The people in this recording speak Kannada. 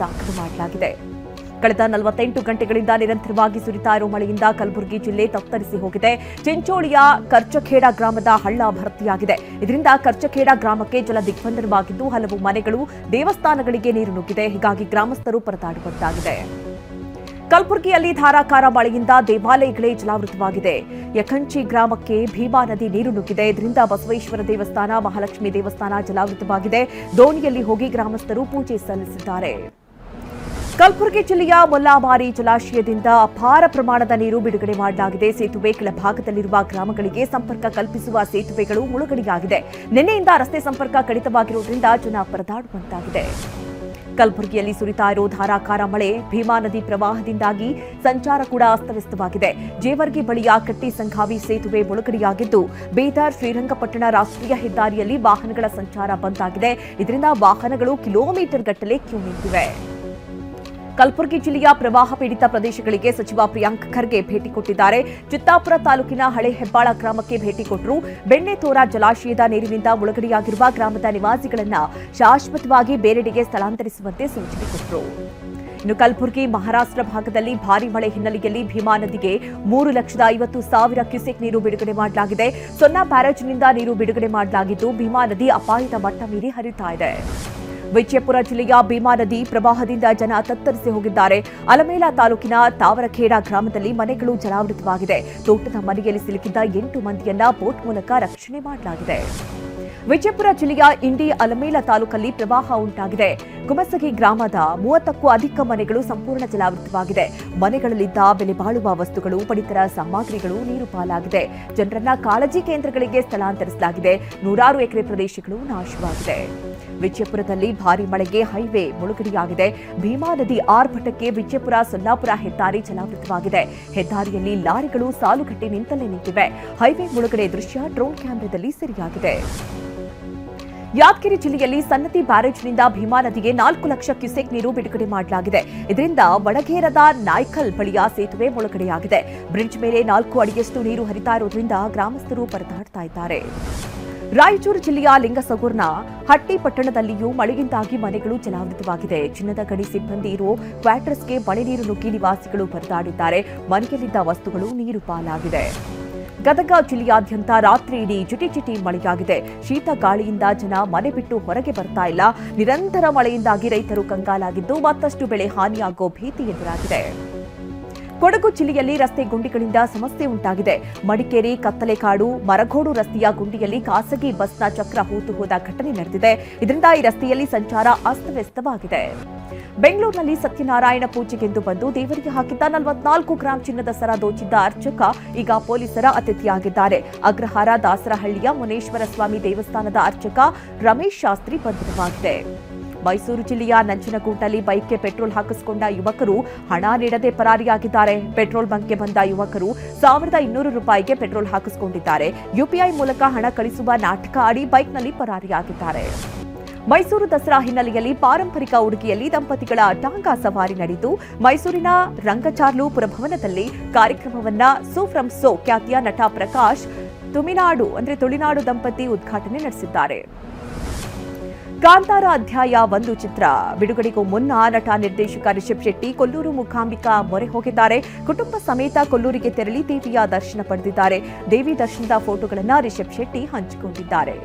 ದಾಖಲು ಮಾಡಲಾಗಿದೆ. ಕಳೆದ 48 ಗಂಟೆಗಳಿಂದ ನಿರಂತರವಾಗಿ ಸುರಿತಾ ಇರುವ ಮಳೆಯಿಂದ ಕಲಬುರಗಿ ಜಿಲ್ಲೆ ತತ್ತರಿಸಿ ಹೋಗಿದೆ. ಚಿಂಚೋಳಿಯ ಕರ್ಚಖೇಡ ಗ್ರಾಮದ ಹಳ್ಳ ಭರ್ತಿಯಾಗಿದೆ. ಇದರಿಂದ ಕರ್ಚಖೇಡ ಗ್ರಾಮಕ್ಕೆ ಜಲ ದಿಗ್ಬಂಧನವಾಗಿದ್ದು ಹಲವು ಮನೆಗಳು, ದೇವಸ್ಥಾನಗಳಿಗೆ ನೀರು ನುಗ್ಗಿದೆ. ಹೀಗಾಗಿ ಗ್ರಾಮಸ್ಥರು ಪರದಾಡುವಂತಾಗಿದೆ. ಕಲಬುರಗಿಯಲ್ಲಿ ಧಾರಾಕಾರ ಮಳೆಯಿಂದ ದೇವಾಲಯಗಳೇ ಜಲಾವೃತವಾಗಿದೆ. ಯಖಂಚಿ ಗ್ರಾಮಕ್ಕೆ ಭೀಮಾ ನದಿ ನೀರು ನುಗ್ಗಿದೆ. ಇದರಿಂದ ಬಸವೇಶ್ವರ ದೇವಸ್ಥಾನ, ಮಹಾಲಕ್ಷ್ಮಿ ದೇವಸ್ಥಾನ ಜಲಾವೃತವಾಗಿದೆ. ದೋಣಿಯಲ್ಲಿ ಹೋಗಿ ಗ್ರಾಮಸ್ಥರು ಪೂಜೆ ಸಲ್ಲಿಸಿದ್ದಾರೆ. ಕಲಬುರಗಿ ಜಿಲ್ಲೆಯ ಮುಲ್ಲಾಮಾರಿ ಜಲಾಶಯದಿಂದ ಅಪಾರ ಪ್ರಮಾಣದ ನೀರು ಬಿಡುಗಡೆ ಮಾಡಲಾಗಿದೆ. ಸೇತುವೆ ಕೆಳಭಾಗದಲ್ಲಿರುವ ಗ್ರಾಮಗಳಿಗೆ ಸಂಪರ್ಕ ಕಲ್ಪಿಸುವ ಸೇತುವೆಗಳು ಮುಳುಗಡೆಯಾಗಿದೆ. ನಿನ್ನೆಯಿಂದ ರಸ್ತೆ ಸಂಪರ್ಕ ಕಡಿತವಾಗಿರುವುದರಿಂದ ಜನ ಪರದಾಡುವಂತಾಗಿದೆ. ಕಲಬುರಗಿಯಲ್ಲಿ ಸುರಿತಾ ಇರೋ ಧಾರಾಕಾರ ಮಳೆ, ಭೀಮಾ ನದಿ ಪ್ರವಾಹದಿಂದಾಗಿ ಸಂಚಾರ ಕೂಡ ಅಸ್ತವ್ಯಸ್ತವಾಗಿದೆ. ಜೇವರ್ಗಿ ಬಳಿಯ ಕಟ್ಟಿ ಸಂಘಾವಿ ಸೇತುವೆ ಮುಳುಗಡೆಯಾಗಿದ್ದು, ಬೀದರ್ ಶ್ರೀರಂಗಪಟ್ಟಣ ರಾಷ್ಟ್ರೀಯ ಹೆದ್ದಾರಿಯಲ್ಲಿ ವಾಹನಗಳ ಸಂಚಾರ ಬಂದ್ ಆಗಿದೆ. ಇದರಿಂದ ವಾಹನಗಳು ಕಿಲೋಮೀಟರ್ ಗಟ್ಟಲೆ ಕ್ಯೂ ನಿಂತಿವೆ. ಕಲಬುರಗಿ ಜಿಲ್ಲೆಯ ಪ್ರವಾಹ ಪೀಡಿತ ಪ್ರದೇಶಗಳಿಗೆ ಸಚಿವ ಪ್ರಿಯಾಂಕ್ ಖರ್ಗೆ ಭೇಟಿ ಕೊಟ್ಟಿದ್ದಾರೆ. ಚಿತ್ತಾಪುರ ತಾಲೂಕಿನ ಹಳೆ ಹೆಬ್ಬಾಳ ಗ್ರಾಮಕ್ಕೆ ಭೇಟಿ ಕೊಟ್ಟರು. ಬೆಣ್ಣೆತೋರ ಜಲಾಶಯದ ನೀರಿನಿಂದ ಮುಳುಗಡೆಯಾಗಿರುವ ಗ್ರಾಮದ ನಿವಾಸಿಗಳನ್ನು ಶಾಶ್ವತವಾಗಿ ಬೇರೆಡೆಗೆ ಸ್ಥಳಾಂತರಿಸುವಂತೆ ಸೂಚನೆ ಕೊಟ್ಟರು. ಇನ್ನು ಕಲಬುರಗಿ ಮಹಾರಾಷ್ಟ್ರ ಭಾಗದಲ್ಲಿ ಭಾರೀ ಮಳೆ ಹಿನ್ನೆಲೆಯಲ್ಲಿ ಭೀಮಾ ನದಿಗೆ 3,50,000 ಕ್ಯೂಸೆಕ್ ನೀರು ಬಿಡುಗಡೆ ಮಾಡಲಾಗಿದೆ. ಸೊನ್ನಾ ಬ್ಯಾರೇಜ್ನಿಂದ ನೀರು ಬಿಡುಗಡೆ ಮಾಡಲಾಗಿದ್ದು, ಭೀಮಾ ನದಿ ಅಪಾಯದ ಮಟ್ಟ ಮೀರಿ ಹರಿಯುತ್ತಾ ಇದೆ. ವಿಜಯಪುರ ಜಿಲ್ಲೆಯ ಭೀಮಾ ನದಿ ಪ್ರವಾಹದಿಂದ ಜನ ತತ್ತರಿಸಿ ಹೋಗಿದ್ದಾರೆ. ಅಲಮೇಲ ತಾಲೂಕಿನ ತಾವರಖೇಡ ಗ್ರಾಮದಲ್ಲಿ ಮನೆಗಳು ಜಲಾವೃತವಾಗಿದೆ. ತೋಟದ ಮನೆಯಲ್ಲಿ ಸಿಲುಕಿದ್ದ 8 ಮಂದಿಯನ್ನ ಬೋಟ್ ಮೂಲಕ ರಕ್ಷಣೆ ಮಾಡಲಾಗಿದೆ. ವಿಜಯಪುರ ಜಿಲ್ಲೆಯ ಇಂಡಿ ಅಲಮೇಲ ತಾಲೂಕಲ್ಲಿ ಪ್ರವಾಹ ಉಂಟಾಗಿದೆ. ಗುಮಸಗಿ ಗ್ರಾಮದ 30ಕ್ಕೂ ಅಧಿಕ ಮನೆಗಳು ಸಂಪೂರ್ಣ ಜಲಾವೃತವಾಗಿದೆ. ಮನೆಗಳಲ್ಲಿದ್ದ ಬೆಲೆ ಬಾಳುವ ವಸ್ತುಗಳು, ಪಡಿತರ ಸಾಮಗ್ರಿಗಳು ನೀರು ಪಾಲಾಗಿದೆ. ಜನರನ್ನ ಕಾಳಜಿ ಕೇಂದ್ರಗಳಿಗೆ ಸ್ಥಳಾಂತರಿಸಲಾಗಿದೆ. 100 ಎಕರೆ ಪ್ರದೇಶಗಳು ನಾಶವಾಗಿದೆ. ವಿಜಯಪುರದಲ್ಲಿ ಭಾರೀ ಮಳೆಗೆ ಹೈವೇ ಮುಳುಗಡೆಯಾಗಿದೆ. ಭೀಮಾ ನದಿ ಆರ್ಭಟಕ್ಕೆ ವಿಜಯಪುರ ಸೊಲ್ಲಾಪುರ ಹೆದ್ದಾರಿ ಜಲಾವೃತವಾಗಿದೆ. ಹೆದ್ದಾರಿಯಲ್ಲಿ ಲಾರಿಗಳು ಸಾಲುಗಟ್ಟಿ ನಿಂತಲ್ಲೇ ನಿಂತಿವೆ. ಹೈವೇ ಮುಳುಗಡೆ ದೃಶ್ಯ ಡ್ರೋನ್ ಕ್ಯಾಮೆರಾದಲ್ಲಿ ಸೆರೆಯಾಗಿದೆ. ಯಾದಗಿರಿ ಜಿಲ್ಲೆಯಲ್ಲಿ ಸನ್ನತಿ ಬ್ಯಾರೇಜ್ನಿಂದ ಭೀಮಾ ನದಿಗೆ 4 ಲಕ್ಷ ಕ್ಯೂಸೆಕ್ ನೀರು ಬಿಡುಗಡೆ ಮಾಡಲಾಗಿದೆ. ಇದರಿಂದ ವಡಗೇರದ ನಾಯ್ಕಲ್ ಬಳಿಯ ಸೇತುವೆ ಮುಳುಗಡೆಯಾಗಿದೆ. ಬ್ರಿಡ್ಜ್ ಮೇಲೆ 4 ಅಡಿಯಷ್ಟು ನೀರು ಹರಿತಾ ಇರುವುದರಿಂದ ಗ್ರಾಮಸ್ಥರು ಪರದಾಡ್ತಾ ಇದ್ದಾರೆ. ರಾಯಚೂರು ಜಿಲ್ಲೆಯ ಲಿಂಗಸಗೂರ್ನ ಹಟ್ಟಿ ಪಟ್ಟಣದಲ್ಲಿಯೂ ಮಳೆಯಿಂದಾಗಿ ಮನೆಗಳು ಜಲಾವೃತವಾಗಿದೆ. ಚಿನ್ನದ ಗಣಿ ಸಿಬ್ಬಂದಿ ಇರೋ ಕ್ವಾರ್ಟರ್ಸ್ಗೆ ಮಳೆ ನೀರು ನುಗ್ಗಿ ನಿವಾಸಿಗಳು ಪರದಾಡಿದ್ದಾರೆ. ಮನೆಯಲ್ಲಿದ್ದ ವಸ್ತುಗಳು ನೀರು ಪಾಲಾಗಿದೆ. ಗದಗ ಜಿಲ್ಲೆಯಾದ್ಯಂತ ರಾತ್ರಿ ಇಡೀ ಜಿಟಿ ಮಳೆಯಾಗಿದೆ. ಶೀತ ಗಾಳಿಯಿಂದ ಜನ ಮನೆ ಬಿಟ್ಟು ಹೊರಗೆ ಬರ್ತಾ ಇಲ್ಲ. ನಿರಂತರ ಮಳೆಯಿಂದಾಗಿ ರೈತರು ಕಂಗಾಲಾಗಿದ್ದು, ಮತ್ತಷ್ಟು ಬೆಳೆ ಹಾನಿಯಾಗೋ ಭೀತಿ ಎದುರಾಗಿದೆ. ಕೊಡಗು ಜಿಲ್ಲೆಯಲ್ಲಿ ರಸ್ತೆ ಗುಂಡಿಗಳಿಂದ ಸಮಸ್ಯೆ ಉಂಟಾಗಿದೆ. ಮಡಿಕೇರಿ ಕತ್ತಲೆಕಾಡು ಮರಗೋಡು ರಸ್ತೆಯ ಗುಂಡಿಯಲ್ಲಿ ಖಾಸಗಿ ಬಸ್ನ ಚಕ್ರ ಹೂತು ಹೋದ ಘಟನೆ ನಡೆದಿದೆ. ಇದರಿಂದ ಈ ರಸ್ತೆಯಲ್ಲಿ ಸಂಚಾರ ಅಸ್ತವ್ಯಸ್ತವಾಗಿದೆ. ಬೆಂಗಳೂರಿನಲ್ಲಿ ಸತ್ಯನಾರಾಯಣ ಪೂಜೆಗೆಂದು ಬಂದು ದೇವರಿಗೆ ಹಾಕಿದ್ದ 44 ಗ್ರಾಂ ಚಿನ್ನದ ಸರ ದೋಚಿದ್ದ ಅರ್ಚಕ ಈಗ ಪೊಲೀಸರ ಅತಿಥಿಯಾಗಿದ್ದಾರೆ. ಅಗ್ರಹಾರ ದಾಸರಹಳ್ಳಿಯ ಮುನೇಶ್ವರ ಸ್ವಾಮಿ ದೇವಸ್ಥಾನದ ಅರ್ಚಕ ರಮೇಶ್ ಶಾಸ್ತ್ರಿ ಬಂಧನವಾಗಿದೆ. ಮೈಸೂರು ಜಿಲ್ಲೆಯ ನಂಜನಗೂಡಲ್ಲಿ ಬೈಕ್ಗೆ ಪೆಟ್ರೋಲ್ ಹಾಕಿಸಿಕೊಂಡ ಯುವಕರು ಹಣ ನೀಡದೆ ಪರಾರಿಯಾಗಿದ್ದಾರೆ. ಪೆಟ್ರೋಲ್ ಬಂಕ್ಗೆ ಬಂದ ಯುವಕರು 1,200 ರೂಪಾಯಿಗೆ ಪೆಟ್ರೋಲ್ ಹಾಕಿಸಿಕೊಂಡಿದ್ದಾರೆ. ಯುಪಿಐ ಮೂಲಕ ಹಣ ಕಳಿಸುವ ನಾಟಕ ಆಡಿ ಬೈಕ್ನಲ್ಲಿ ಪರಾರಿಯಾಗಿದ್ದಾರೆ. ಮೈಸೂರು ದಸರಾ ಹಿನ್ನೆಲೆಯಲ್ಲಿ ಪಾರಂಪರಿಕ ಉಡುಗೆಯಲ್ಲಿ ದಂಪತಿಗಳ ಟಾಂಗಾ ಸವಾರಿ ನಡೆಯಿತು. ಮೈಸೂರಿನ ರಂಗಚಾರ್ಲು ಪುರಭವನದಲ್ಲಿ ಕಾರ್ಯಕ್ರಮವನ್ನ ಸೂಫ್ರಮ್ ಸೋ ಖ್ಯಾತಿಯ ನಟ ಪ್ರಕಾಶ್ ತುಳಿನಾಡು ದಂಪತಿ ಉದ್ಘಾಟನೆ ನಡೆಸಿದ್ದಾರೆ. ಕಾಂತಾರ ಅಧ್ಯಾಯ 1 ಚಿತ್ರ ಬಿಡುಗಡೆಗೂ ಮುನ್ನ ನಟ ನಿರ್ದೇಶಕ ರಿಷಬ್ ಶೆಟ್ಟಿ ಕೊಲ್ಲೂರು ಮೂಕಾಂಬಿಕಾ ಮೊರೆ ಹೋಗಿದ್ದಾರೆ. ಕುಟುಂಬ ಸಮೇತ ಕೊಲ್ಲೂರಿಗೆ ತೆರಳಿ ದೇವಿಯ ದರ್ಶನ ಪಡೆದಿದ್ದಾರೆ. ದೇವಿ ದರ್ಶನದ ಫೋಟೋಗಳನ್ನು ರಿಷಬ್ ಶೆಟ್ಟಿ ಹಂಚಿಕೊಂಡಿದ್ದಾರೆ.